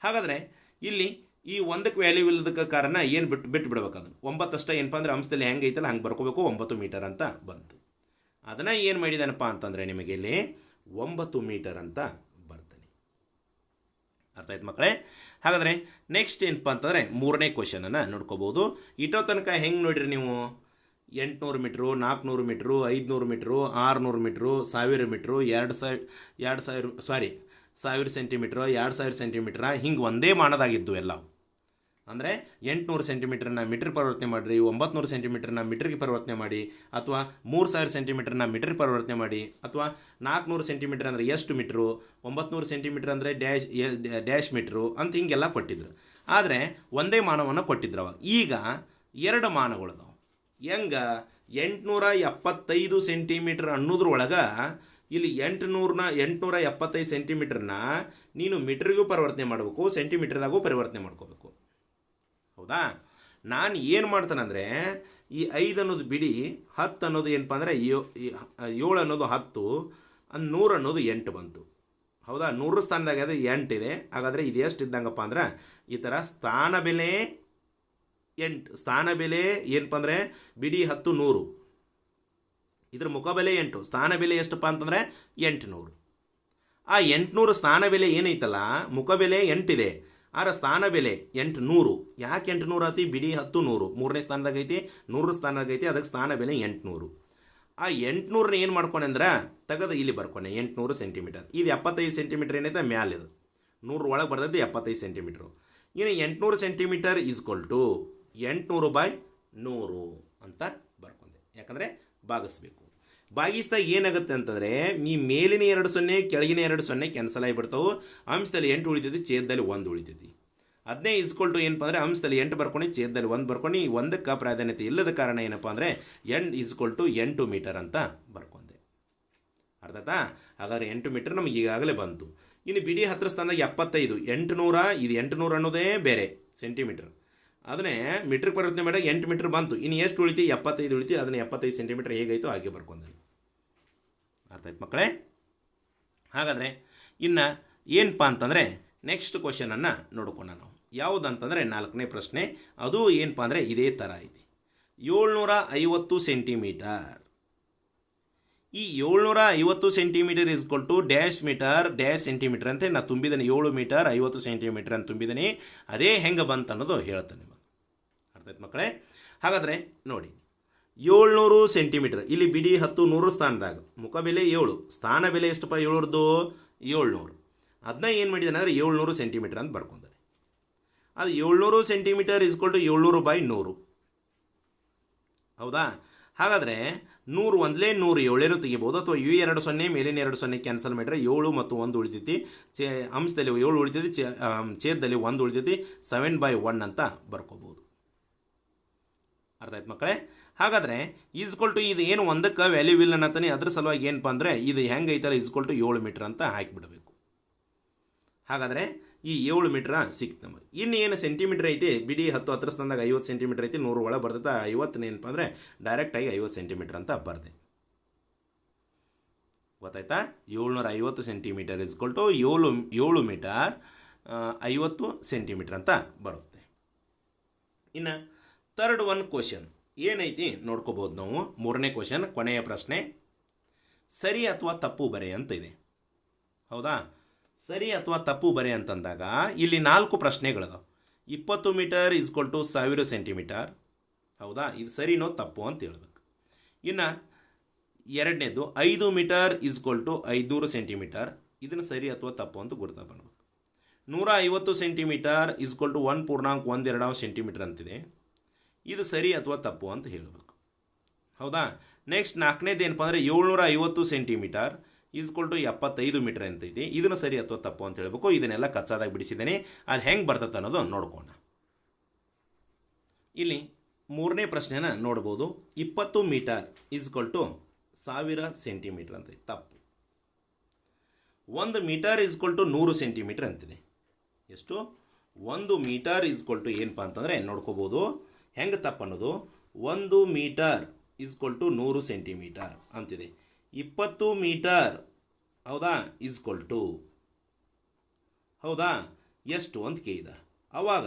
ಹಾಗಾದರೆ ಇಲ್ಲಿ ಈ 1ಕ್ಕೆ ವ್ಯಾಲ್ಯೂ ಇಲ್ಲದಕ್ಕೆ ಕಾರಣ ಏನು ಬಿಟ್ಟು ಬಿಡ್ಬೇಕು. ಅದನ್ನು 9 ಅಷ್ಟೇ ಏನಪ್ಪ ಅಂದರೆ ಅಂಶದಲ್ಲಿ ಹೆಂಗೆ ಐತಲ್ಲ ಹಂಗೆ ಬರ್ಕೋಬೇಕು. 9 ಮೀಟರ್ ಅಂತ ಬಂತು. ಅದನ್ನು ಏನು ಮಾಡಿದಾನಪ್ಪ ಅಂತಂದರೆ ನಿಮಗೆ ಇಲ್ಲಿ 9 ಮೀಟರ್ ಅಂತ ಬರ್ತಾನೆ. ಅರ್ಥ ಆಯ್ತು ಮಕ್ಕಳೇ? ಹಾಗಾದರೆ ನೆಕ್ಸ್ಟ್ ಏನಪ್ಪ ಅಂತಂದರೆ 3ನೇ ಕ್ವಶನನ್ನು ನೋಡ್ಕೋಬೋದು. ಇಟೋ ತನಕ ಹೆಂಗೆ ನೋಡಿರಿ ನೀವು? 800 metre, 400 metre, 500 metre, 600 metre, 1000 metre, 1000 centimetre, 2000 centimetre, ಹಿಂಗೆ ಒಂದೇ ಮಾನದಾಗಿದ್ದು ಎಲ್ಲ. ಅಂದರೆ 800 ಸೆಂಟಿಮೀಟ್ರನ್ನ ಮೀಟ್ರ್ ಪರಿವರ್ತನೆ ಮಾಡಿರಿ, 900 ಸೆಂಟಿಮೀಟ್ರನ್ನ ಮೀಟ್ರಿಗೆ ಪರಿವರ್ತನೆ ಮಾಡಿ, ಅಥವಾ 3000 ಸೆಂಟಿಮೀಟ್ರನ್ನ ಮೀಟ್ರಿಗೆ ಪರಿವರ್ತನೆ ಮಾಡಿ, ಅಥವಾ 400 ಸೆಂಟಿಮೀಟ್ರ್ ಅಂದರೆ ಎಷ್ಟು ಮೀಟ್ರು, 900 ಸೆಂಟಿಮೀಟ್ರ್ ಅಂದರೆ ಡ್ಯಾಶ್ ಮೀಟ್ರು ಅಂತ ಹಿಂಗೆಲ್ಲ ಕೊಟ್ಟಿದ್ರು. ಆದರೆ ಒಂದೇ ಮಾನವನ್ನು ಕೊಟ್ಟಿದ್ರು ಅವಾಗ. ಈಗ 2 ಮಾನಗಳದಾವೆ. ಹೆಂಗೆ? 875 ಸೆಂಟಿಮೀಟ್ರ್ ಅನ್ನೋದ್ರೊಳಗೆ ಇಲ್ಲಿ 875 ಸೆಂಟಿಮೀಟ್ರನ್ನ ನೀನು ಮೀಟ್ರಿಗೂ ಪರಿವರ್ತನೆ ಮಾಡಬೇಕು, ಸೆಂಟಿಮೀಟ್ರ್ದಾಗೂ ಪರಿವರ್ತನೆ ಮಾಡ್ಕೋಬೇಕು. ಹೌದಾ? ನಾನು ಏನು ಮಾಡ್ತಾನಂದರೆ ಈ 5 ಅನ್ನೋದು ಬಿಡಿ, 10 ಅನ್ನೋದು ಏನಪ್ಪ ಅಂದರೆ 7 ಅನ್ನೋದು 10, 100 ಅನ್ನೋದು 8 ಬಂತು. ಹೌದಾ? 100 ಸ್ಥಾನದಾಗ ಅದು 8 ಇದೆ. ಹಾಗಾದರೆ ಇದು ಎಷ್ಟು ಇದ್ದಂಗಪ್ಪ ಅಂದ್ರೆ ಈ ಥರ ಸ್ಥಾನ ಬೆಲೆ 8. ಸ್ಥಾನ ಬೆಲೆ ಏನಪ್ಪ ಅಂದರೆ ಬಿಡಿ 10 100, ಇದ್ರ ಮುಖಬೆಲೆ 8, ಸ್ಥಾನ ಬೆಲೆ ಎಷ್ಟಪ್ಪ ಅಂತಂದರೆ 800. ಆ 800 ಸ್ಥಾನ ಬೆಲೆ ಏನೈತಲ್ಲ, ಮುಖಬೆಲೆ 8 ಇದೆ, ಆರ ಸ್ಥಾನ ಬೆಲೆ 800. ಯಾಕೆ 800 ಆತಿ? ಬಿಡಿ 10 100 3ನೇ ಸ್ಥಾನದಾಗ ಐತಿ, 100 ಸ್ಥಾನದಾಗ ಐತಿ, ಅದಕ್ಕೆ ಸ್ಥಾನ ಬೆಲೆ 800. ಆ 800ನ ಏನು ಮಾಡ್ಕೊಂಡೆ ಅಂದ್ರೆ ತೆಗೆದು ಇಲ್ಲಿ ಬರ್ಕೊಂಡೆ 800 ಸೆಂಟಿಮೀಟರ್. ಇದು 75 ಸೆಂಟಿಮೀಟರ್ ಏನೈತೆ ಮ್ಯಾಲಿದು, 100 ಒಳಗೆ ಬರ್ತೈತಿ 75 ಸೆಂಟಿಮೀಟ್ರು. ಇನ್ನು 800 ಸೆಂಟಿಮೀಟರ್ ಈಸ್ಕೊಲ್ಟು 800/100 ಅಂತ ಬರ್ಕೊಂಡೆ. ಯಾಕಂದರೆ ಭಾಗಿಸ್ಬೇಕು. ಭಾಗಿಸಿದಾಗ ಏನಾಗುತ್ತೆ ಅಂತಂದರೆ ಈ ಮೇಲಿನ 2 0 ಕೆಳಗಿನ 2 0 ಕ್ಯಾನ್ಸಲ್ ಆಗಿಬಿಡ್ತಾವೆ. ಅಂಶದಲ್ಲಿ 8 ಉಳಿತೈತಿ, ಛೇದದಲ್ಲಿ 1 ಉಳಿತೈತಿ. ಅದನ್ನೇ ಈಸ್ಕೊಲ್ಟು ಏನಪ್ಪ ಅಂದರೆ ಅಂಶದಲ್ಲಿ 8 ಬರ್ಕೊಂಡು ಛೇದದಲ್ಲಿ 1 ಬರ್ಕೊಂಡು 1ಕ್ಕೆ ಪ್ರಾಧಾನ್ಯತೆ ಇಲ್ಲದ ಕಾರಣ ಏನಪ್ಪ ಅಂದರೆ n 8 ಮೀಟರ್ ಅಂತ ಬರ್ಕೊಂಡೆ. ಅರ್ಥಾಯ್ತಾ? ಹಾಗಾದರೆ 8 ಮೀಟರ್ ನಮಗೆ ಈಗಾಗಲೇ ಬಂತು. ಇನ್ನು ಬಿಡಿ 10 ಸ್ಥಾನದಾಗ 75, 800, ಇದು 800 ಅನ್ನೋದೇ ಬೇರೆ ಸೆಂಟಿಮೀಟ್ರ್. ಅದನ್ನೇ ಮೀಟ್ರಿಗೆ ಪರಿವರ್ತನೆ ಮಾಡಿದಾಗ 8 ಮೀಟ್ರ್ ಬಂತು. ಇನ್ನು ಎಷ್ಟು ಉಳಿತಿ? 75 ಉಳಿತಿ. ಅದನ್ನು 75 ಸೆಂಟಿಮೀಟ್ರ್ ಹೇಗಾಯಿತು ಹಾಗೆ ಬರ್ಕೊಂಡೆ. ಅರ್ಥ ಆಯ್ತು ಮಕ್ಕಳೇ? ಹಾಗಾದರೆ ಇನ್ನು ಏನಪ್ಪ ಅಂತಂದರೆ ನೆಕ್ಸ್ಟ್ ಕ್ವಶನನ್ನು ನೋಡ್ಕೊಳ್ಳೋಣ ನಾವು. ಯಾವುದಂತಂದರೆ 4ನೇ ಪ್ರಶ್ನೆ. ಅದು ಏನಪ್ಪ ಅಂದರೆ ಇದೇ ಥರ ಐತಿ. 750 ಸೆಂಟಿಮೀಟರ್. ಈ 750 ಸೆಂಟಿಮೀಟರ್ ಇಸ್ಕೊಲ್ಟು ಡ್ಯಾಶ್ ಮೀಟರ್ ಡ್ಯಾಶ್ ಸೆಂಟಿಮೀಟರ್ ಅಂತ ನಾನು ತುಂಬಿದ್ದೇನೆ. 7 ಮೀಟರ್ 50 ಸೆಂಟಿಮೀಟರ್ ಅಂತ ತುಂಬಿದ್ದೀನಿ. ಅದೇ ಹೆಂಗೆ ಬಂತು ಅನ್ನೋದು ಹೇಳ್ತಾನೆ ನಿಮಗೆ. ಅರ್ಥ ಆಯ್ತು ಮಕ್ಕಳೇ? ಹಾಗಾದರೆ ನೋಡಿ, 700 ಸೆಂಟಿಮೀಟರ್ ಇಲ್ಲಿ ಬಿಡಿ 10 100 ಸ್ಥಾನದಾಗ ಮುಖಬೆಲೆ 7, ಸ್ಥಾನ ಬೆಲೆ ಎಷ್ಟಪ್ಪ 700? 700. ಅದನ್ನ ಏನು ಮಾಡಿದ್ದಾನೆ ಅಂದರೆ 700 ಸೆಂಟಿಮೀಟರ್ ಅಂತ ಬರ್ಕೊಂಡಾನೆ. ಅದು 700 ಸೆಂಟಿಮೀಟರ್ ಇಸ್ಕೊಲ್ಟು 700/100. ಹೌದಾ? ಹಾಗಾದರೆ 100 ಒಂದಲೇ 107 ತೆಗಿಬೋದು, ಅಥವಾ ಇವು 2 0 ಮೇಲಿನ 2 0 ಕ್ಯಾನ್ಸಲ್ ಮಾಡಿದ್ರೆ 7 ಮತ್ತು 1 ಉಳಿತೈತಿ, ಅಂಶದಲ್ಲಿ 7 ಉಳಿತೈತಿ, ಛೇದದಲ್ಲಿ 1 ಉಳಿತೈತಿ, 7/1 ಅಂತ ಬರ್ಕೋಬೋದು. ಅರ್ಥ ಆಯ್ತು ಮಕ್ಕಳೇ? ಹಾಗಾದರೆ ಈಸ್ಕೊಲ್ ಟು ಇದು ಏನು ಒಂದಕ್ಕೆ ವ್ಯಾಲ್ಯೂ ಇಲ್ಲ ಅನ್ನತಾನೆ, ಅದ್ರ ಸಲುವಾಗಿ ಏನಪ್ಪ ಅಂದರೆ ಇದು ಹೆಂಗೆ ಐತಲ್ಲ ಈಸ್ಕೊಲ್ ಟು 7 ಮೀಟ್ರ್ ಅಂತ ಹಾಕಿಬಿಡಬೇಕು. ಹಾಗಾದರೆ ಈ 7 ಮೀಟ್ರ ಸಿಕ್ತು ನಮಗೆ. ಇನ್ನು ಏನು ಸೆಂಟಿಮೀಟ್ರ್ ಐತಿ, ಬಿಡಿ 10 ಹತ್ರ ಸ್ಥಾನದಾಗ 50 ಸೆಂಟಿಮೀಟ್ರ್ ಐತಿ, 100 ಒಳಗೆ ಬರ್ತೈತೆ, 50 ಏನಪ್ಪ ಅಂದರೆ ಡೈರೆಕ್ಟಾಗಿ 50 ಸೆಂಟಿಮೀಟ್ರ್ ಅಂತ ಬರ್ದೆ. ಗೊತ್ತಾಯ್ತಾ? 750 centimetre is equal to 7 metre 50 centimetre ಅಂತ ಬರುತ್ತೆ. ಇನ್ನು ಥರ್ಡ್ ಒನ್ ಕ್ವಶನ್ ಏನೈತಿ ನೋಡ್ಕೋಬೋದು ನಾವು. 3ನೇ ಕ್ವಶನ್, ಕೊನೆಯ ಪ್ರಶ್ನೆ, ಸರಿ ಅಥವಾ ತಪ್ಪು ಬರೆ ಅಂತ ಇದೆ. ಹೌದಾ? ಸರಿ ಅಥವಾ ತಪ್ಪು ಬರೆ ಅಂತಂದಾಗ ಇಲ್ಲಿ 4 ಪ್ರಶ್ನೆಗಳಿದಾವೆ. 20 ಮೀಟರ್ ಇಸ್ಕೊಲ್ ಟು 1000 ಸೆಂಟಿಮೀಟರ್. ಹೌದಾ? ಇದು ಸರಿನೋ ತಪ್ಪು ಅಂತ ಹೇಳ್ಬೇಕು. ಇನ್ನು ಎರಡನೇದು 5 ಮೀಟರ್ ಇಸ್ಕೊಲ್ ಟು 500 ಸೆಂಟಿಮೀಟರ್. ಇದನ್ನು ಸರಿ ಅಥವಾ ತಪ್ಪು ಅಂತ ಗುರುತಾಗಬೇಕು. 150 ಸೆಂಟಿಮೀಟರ್ ಇಸ್ಕೊಲ್ ಟು 1.12 ಸೆಂಟಿಮೀಟರ್ ಅಂತಿದೆ. ಇದು ಸರಿ ಅಥವಾ ತಪ್ಪು ಅಂತ ಹೇಳಬೇಕು. ಹೌದಾ? ನೆಕ್ಸ್ಟ್ 4ನೇದು ಏನಪ್ಪ ಅಂದರೆ 750 ಸೆಂಟಿಮೀಟರ್ ಈಸ್ಕೊಲ್ ಟು 75 ಮೀಟರ್ ಅಂತೈತಿ. ಇದನ್ನು ಸರಿ ಅಥವಾ ತಪ್ಪು ಅಂತ ಹೇಳಬೇಕು. ಇದನ್ನೆಲ್ಲ ಕಚ್ಚಾದಾಗ ಬಿಡಿಸಿದ್ದೇನೆ, ಅದು ಹೆಂಗೆ ಬರ್ತದೆ ಅನ್ನೋದು ನೋಡ್ಕೋಣ. ಇಲ್ಲಿ 3ನೇ ಪ್ರಶ್ನೆನ ನೋಡ್ಬೋದು. 20 ಮೀಟರ್ ಈಸ್ಕೊಲ್ ಟು 1000 ಸೆಂಟಿಮೀಟರ್ ಅಂತ ತಪ್ಪು. 1 ಮೀಟರ್ ಈಸ್ಕೊಲ್ ಟು 100 ಸೆಂಟಿಮೀಟರ್ ಅಂತಿದೆ. ಎಷ್ಟು? 1 ಮೀಟರ್ ಈಸ್ಕೊಲ್ ಟು ಏನಪ್ಪ ಅಂತಂದರೆ ನೋಡ್ಕೋಬೋದು ಹೆಂಗೆ ತಪ್ಪು ಅನ್ನೋದು. 1 ಮೀಟರ್ ಈಸ್ಕೊಲ್ ಟು 100 ಸೆಂಟಿಮೀಟರ್ ಅಂತಿದೆ. 20 ಮೀಟರ್ ಹೌದಾ ಈಸ್ಕೊಲ್ ಟು ಹೌದಾ ಎಷ್ಟು ಅಂತ ಕೇಳಿದ. ಆವಾಗ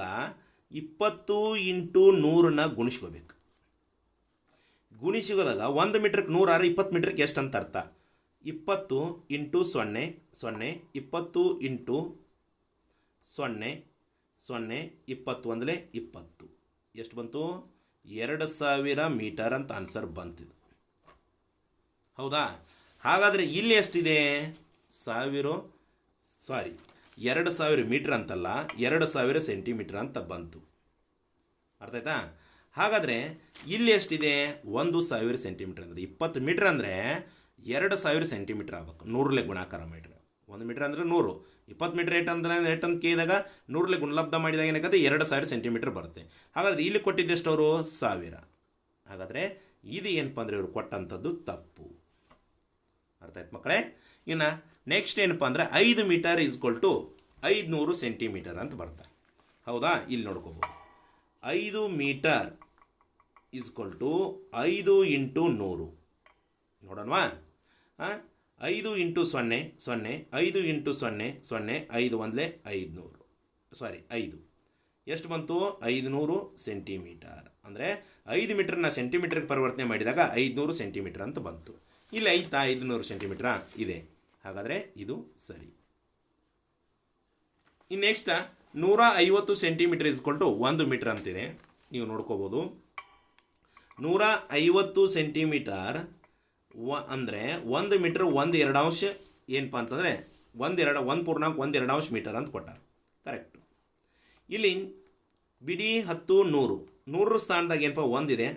20 ಇಂಟು 100ನ ಗುಣಿಸ್ಕೋಬೇಕು. ಗುಣಿಸಿಗೋದಾಗ 1 ಮೀಟ್ರಿಗೆ 100 ಆದ್ರೆ 20 ಮೀಟ್ರಿಗೆ ಎಷ್ಟು ಅಂತ ಅರ್ಥ. 20 ಇಂಟು 0 0, 20 ಇಂಟು 0 0, 20 ಒಂದಲೇ 20. ಎಷ್ಟು ಬಂತು? 2000 ಮೀಟರ್ ಅಂತ ಆನ್ಸರ್ ಬಂತಿದೆ. ಹೌದಾ? ಹಾಗಾದರೆ ಇಲ್ಲಿ ಎಷ್ಟಿದೆ? 2000 ಮೀಟ್ರ್ ಅಂತಲ್ಲ, 2000 ಸೆಂಟಿಮೀಟ್ರ್ ಅಂತ ಬಂತು. ಅರ್ಥ ಆಯ್ತಾ? ಹಾಗಾದರೆ ಇಲ್ಲಿ ಎಷ್ಟಿದೆ? 1000 ಸೆಂಟಿಮೀಟ್ರ್ ಅಂದರೆ 20 ಮೀಟ್ರ್ ಅಂದರೆ 2000 ಸೆಂಟಿಮೀಟ್ರ್ ಆಗಬೇಕು. 100ಲೆ ಗುಣಾಕಾರ ಮಾಡಿದ್ರೆ 1 ಮೀಟ್ರ್ ಅಂದರೆ 100, 20 ಮೀಟ್ರ್ ಏಟ್ ಅಂತ ಕೇಳಿದಾಗ 100ಲೆ ಗುಣಲಬ್ಧ ಮಾಡಿದಾಗ ಏನಾಗುತ್ತೆ? 2000 ಸೆಂಟಿಮೀಟ್ರ್ ಬರುತ್ತೆ. ಹಾಗಾದರೆ ಇಲ್ಲಿ ಕೊಟ್ಟಿದ್ದೆಷ್ಟು ಅವರು? 1000. ಹಾಗಾದರೆ ಇದು ಏನಪ್ಪ ಅಂದರೆ ಇವರು ಕೊಟ್ಟಂಥದ್ದು ತಪ್ಪು. ಅರ್ಥ ಆಯ್ತು ಮಕ್ಕಳೇ? ಇನ್ನು ನೆಕ್ಸ್ಟ್ ಏನಪ್ಪ ಅಂದರೆ 5 ಮೀಟರ್ ಈಸ್ಕೊಲ್ ಟು 500 ಸೆಂಟಿಮೀಟರ್ ಅಂತ ಬರ್ತಾರೆ. ಹೌದಾ? ಇಲ್ಲಿ ನೋಡ್ಕೋಬೋದು. 5 ಮೀಟರ್ ಈಸ್ಕೊಲ್ ಟು 5 ಇಂಟು 100 ನೋಡೋಣವಾ? 5 ಇಂಟು 0 0, 5 ಇಂಟು 0 0, 5 ಒಂದಲೇ 500 ಎಷ್ಟು ಬಂತು? 500 ಸೆಂಟಿಮೀಟರ್. ಅಂದರೆ 5 ಮೀಟರ್ನ ಸೆಂಟಿಮೀಟರ್ಗೆ ಪರಿವರ್ತನೆ ಮಾಡಿದಾಗ 500 ಸೆಂಟಿಮೀಟರ್ ಅಂತ ಬಂತು. ಇಲ್ಲಿ ಐತಾ 500 ಸೆಂಟಿಮೀಟ್ರ ಇದೆ. ಹಾಗಾದರೆ ಇದು ಸರಿ. ಇನ್ನು next 150 centimetre is equal to 1 metre ಅಂತಿದೆ. ನೀವು ನೋಡ್ಕೋಬೋದು. 150 ಸೆಂಟಿಮೀಟರ್ ಅಂದರೆ 1 ಮೀಟ್ರ್ 1/2 ಏನಪ್ಪ ಅಂತಂದರೆ 1.12 ಮೀಟರ್ ಅಂತ ಕೊಟ್ಟಾರೆ. ಕರೆಕ್ಟು. ಇಲ್ಲಿ ಬಿಡಿ 10 100 100 ಸ್ಥಾನದಾಗ ಏನಪ್ಪ 1 ಇದೆ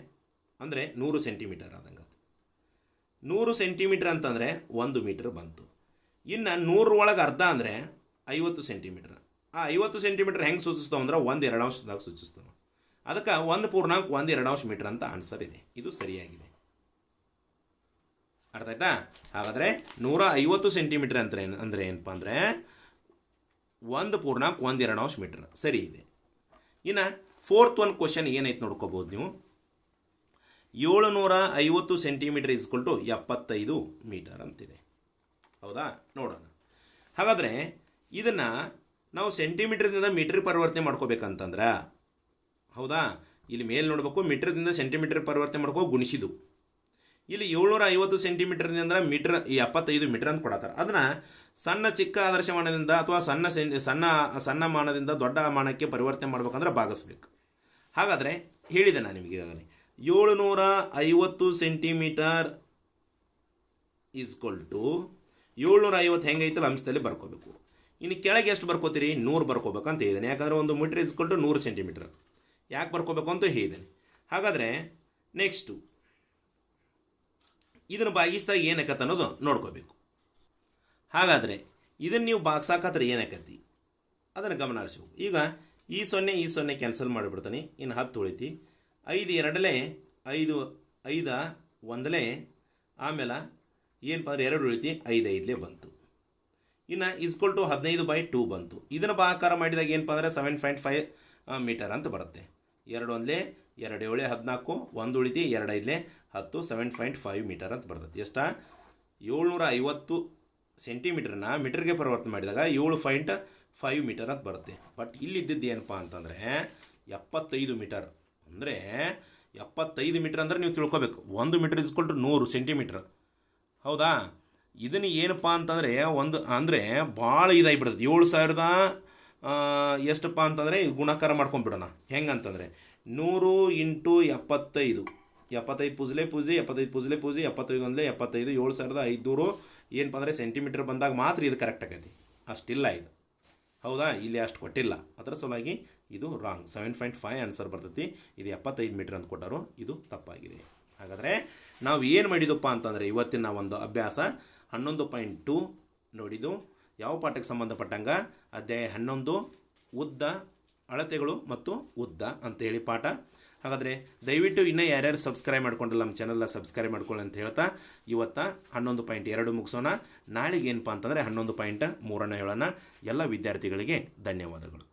ಅಂದರೆ 100 ಸೆಂಟಿಮೀಟರ್ ಆದಂಗೆ. 100 ಸೆಂಟಿಮೀಟರ್ ಅಂತಂದರೆ 1 ಮೀಟ್ರ್ ಬಂತು. ಇನ್ನು 100 ಒಳಗೆ ಅರ್ಧ ಅಂದರೆ 50 ಸೆಂಟಿಮೀಟ್ರ್. ಆ 50 ಸೆಂಟಿಮೀಟ್ರ್ ಹೆಂಗೆ ಸೂಚಿಸ್ತಾವೆ ಅಂದ್ರೆ 1/2ದಾಗ ಸೂಚಿಸ್ತಾವೆ. ಅದಕ್ಕೆ 1.12 ಮೀಟ್ರ್ ಅಂತ ಆನ್ಸರ್ ಇದೆ. ಇದು ಸರಿಯಾಗಿದೆ. ಅರ್ಥ ಆಯ್ತಾ? ಹಾಗಾದರೆ 150 ಸೆಂಟಿಮೀಟ್ರ್ ಅಂದರೆ ಏನಪ್ಪ ಅಂದರೆ 1.12 ಮೀಟ್ರ್ ಸರಿ ಇದೆ. ಇನ್ನು 4th ಒನ್ ಕ್ವಶನ್ ಏನೈತೆ ನೋಡ್ಕೋಬೋದು ನೀವು. 750 ಸೆಂಟಿಮೀಟರ್ ಇಸ್ಕೊಲ್ ಟು 75 ಮೀಟರ್ ಅಂತಿದೆ. ಹೌದಾ? ನೋಡೋಣ. ಹಾಗಾದರೆ ಇದನ್ನು ನಾವು ಸೆಂಟಿಮೀಟ್ರಿಂದ ಮೀಟ್ರಿಗೆ ಪರಿವರ್ತನೆ ಮಾಡ್ಕೋಬೇಕಂತಂದ್ರೆ ಹೌದಾ, ಇಲ್ಲಿ ಮೇಲೆ ನೋಡಬೇಕು ಮೀಟ್ರದಿಂದ ಸೆಂಟಿಮೀಟರ್ ಪರಿವರ್ತನೆ ಮಾಡ್ಕೋ ಗುಣಿಸಿದು. ಇಲ್ಲಿ 750 ಸೆಂಟಿಮೀಟರ್ನಿಂದ ಮೀಟ್ರ್ 75 ಮೀಟರ್ ಅಂತ ಕೊಡತ್ತಾರೆ. ಅದನ್ನು ಸಣ್ಣ ಚಿಕ್ಕ ಆದರ್ಶಮಾನದಿಂದ ಅಥವಾ ಸಣ್ಣ ಮಾನದಿಂದ ದೊಡ್ಡ ಮಾನಕ್ಕೆ ಪರಿವರ್ತನೆ ಮಾಡ್ಬೇಕಂದ್ರೆ ಭಾಗಿಸ್ಬೇಕು. ಹಾಗಾದರೆ ಹೇಳಿದೆ ನಾನು ನಿಮಗೆ ಈಗಾಗಲೇ 750 ಸೆಂಟಿಮೀಟರ್ ಈಸ್ಕೊಲ್ ಟು 750 ಹೆಂಗೈತಲ್ಲ ಅಂಶದಲ್ಲಿ ಬರ್ಕೋಬೇಕು. ಇನ್ನು ಕೆಳಗೆ ಎಷ್ಟು ಬರ್ಕೋತೀರಿ? 100 ಬರ್ಕೋಬೇಕಂತ ಹೇಳಿದ್ದೇನೆ. ಯಾಕಂದರೆ 1 ಮೀಟ್ರ್ ಈಸ್ಕೊಲ್ ಟು 100 ಸೆಂಟಿಮೀಟರ್ ಯಾಕೆ ಬರ್ಕೋಬೇಕು ಅಂತ ಹೇಳಿದ್ದೇನೆ. ಹಾಗಾದರೆ ನೆಕ್ಸ್ಟು ಇದನ್ನು ಬಾಗಿಸಿದಾಗ ಏನಾಕತ್ತೆ ಅನ್ನೋದು ನೋಡ್ಕೋಬೇಕು. ಹಾಗಾದರೆ ಇದನ್ನು ನೀವು ಬಾಗ್ಸಾಕತ್ರೆ ಏನಾಕತಿ ಅದನ್ನು ಗಮನ ಹರಿಸಬೇಕು. ಈಗ ಈ 0 ಕ್ಯಾನ್ಸಲ್ ಮಾಡಿಬಿಡ್ತಾನೆ. ಇನ್ನು 10 ಉಳಿತಿ. 5 2 5 5 1 ಆಮೇಲೆ ಏನಪ್ಪ ಅಂದರೆ 2 ಉಳಿತಿ. 5 5 ಬಂತು. ಇನ್ನು = 15/2 ಬಂತು. ಇದನ್ನು ಭಾಗಾಕಾರ ಮಾಡಿದಾಗ ಏನಪ್ಪ ಅಂದರೆ 7.5 ಮೀಟರ್ ಅಂತ ಬರುತ್ತೆ. 2 1 2 7 14 1 ಉಳಿತಿ 2 5 10 7.5 ಮೀಟರ್ ಅಂತ ಬರ್ತದೆ. ಎಷ್ಟಾ 750 ಸೆಂಟಿಮೀಟ್ರನ್ನ ಮೀಟರ್ಗೆ ಪರಿವರ್ತನೆ ಮಾಡಿದಾಗ 7.5 ಮೀಟರ್ ಅಂತ ಬರುತ್ತೆ. ಬಟ್ ಇಲ್ಲಿದ್ದಿದ್ದು ಏನಪ್ಪ ಅಂತಂದರೆ 75 ಮೀಟರ್. ಅಂದರೆ 75 ಮೀಟರ್ ಅಂದರೆ ನೀವು ತಿಳ್ಕೊಬೇಕು 1 ಮೀಟರ್ = 100 ಸೆಂಟಿಮೀಟ್ರ್. ಹೌದಾ? ಇದನ್ನು ಏನಪ್ಪ ಅಂತಂದರೆ ಒಂದು ಅಂದರೆ ಭಾಳ ಇದಾಗಿಬಿಡ್ತದೆ. 7000 ಎಷ್ಟಪ್ಪ ಅಂತಂದರೆ ಗುಣಾಕಾರ ಮಾಡ್ಕೊಂಡ್ಬಿಡೋಣ. ಹೆಂಗಂತಂದರೆ 100 × 75 75 ಪೂಜ್ಲೆ ಪೂಜಿ 75 ಪೂಜ್ಲೆ ಪೂಜಿ 75 1 75 7500 ಏನಪ್ಪ ಅಂದರೆ ಸೆಂಟಿಮೀಟರ್ ಬಂದಾಗ ಮಾತ್ರ ಇದು ಕರೆಕ್ಟ್ ಆಗೈತಿ. ಅಷ್ಟಿಲ್ಲ ಇದು. ಹೌದಾ? ಇಲ್ಲಿ ಅಷ್ಟು ಕೊಟ್ಟಿಲ್ಲ. ಅದರ ಸಲುವಾಗಿ ಇದು ರಾಂಗ್. 7.5 ಆನ್ಸರ್ ಬರ್ತೈತಿ. ಇದು 75 ಮೀಟರ್ ಅಂತ ಕೊಟ್ಟರು. ಇದು ತಪ್ಪಾಗಿದೆ. ಹಾಗಾದರೆ ನಾವು ಏನು ಮಾಡಿದಪ್ಪ ಅಂತಂದರೆ ಇವತ್ತಿನ ಒಂದು ಅಭ್ಯಾಸ 11.2 ನೋಡಿದ್ದು ಯಾವ ಪಾಠಕ್ಕೆ ಸಂಬಂಧಪಟ್ಟಂಗ ಅಧ್ಯಾಯ 11 ಉದ್ದ, ಅಳತೆಗಳು ಮತ್ತು ಉದ್ದ ಅಂತೇಳಿ ಪಾಠ. ಹಾಗಾದರೆ ದಯವಿಟ್ಟು ಇನ್ನೂ ಯಾರ್ಯಾರು ಸಬ್ಸ್ಕ್ರೈಬ್ ಮಾಡ್ಕೊಂಡಿಲ್ಲ ನಮ್ಮ ಚಾನಲ್ನ ಸಬ್ಸ್ಕ್ರೈಬ್ ಮಾಡ್ಕೊಳ್ಳಿ ಅಂತ ಹೇಳ್ತಾ ಇವತ್ತು 11.2 ಮುಗಿಸೋಣ. ನಾಳೆಗೆ ಏನಪ್ಪ ಅಂತಂದರೆ 11.3 ಹೇಳೋಣ. ಎಲ್ಲ ವಿದ್ಯಾರ್ಥಿಗಳಿಗೆ ಧನ್ಯವಾದಗಳು.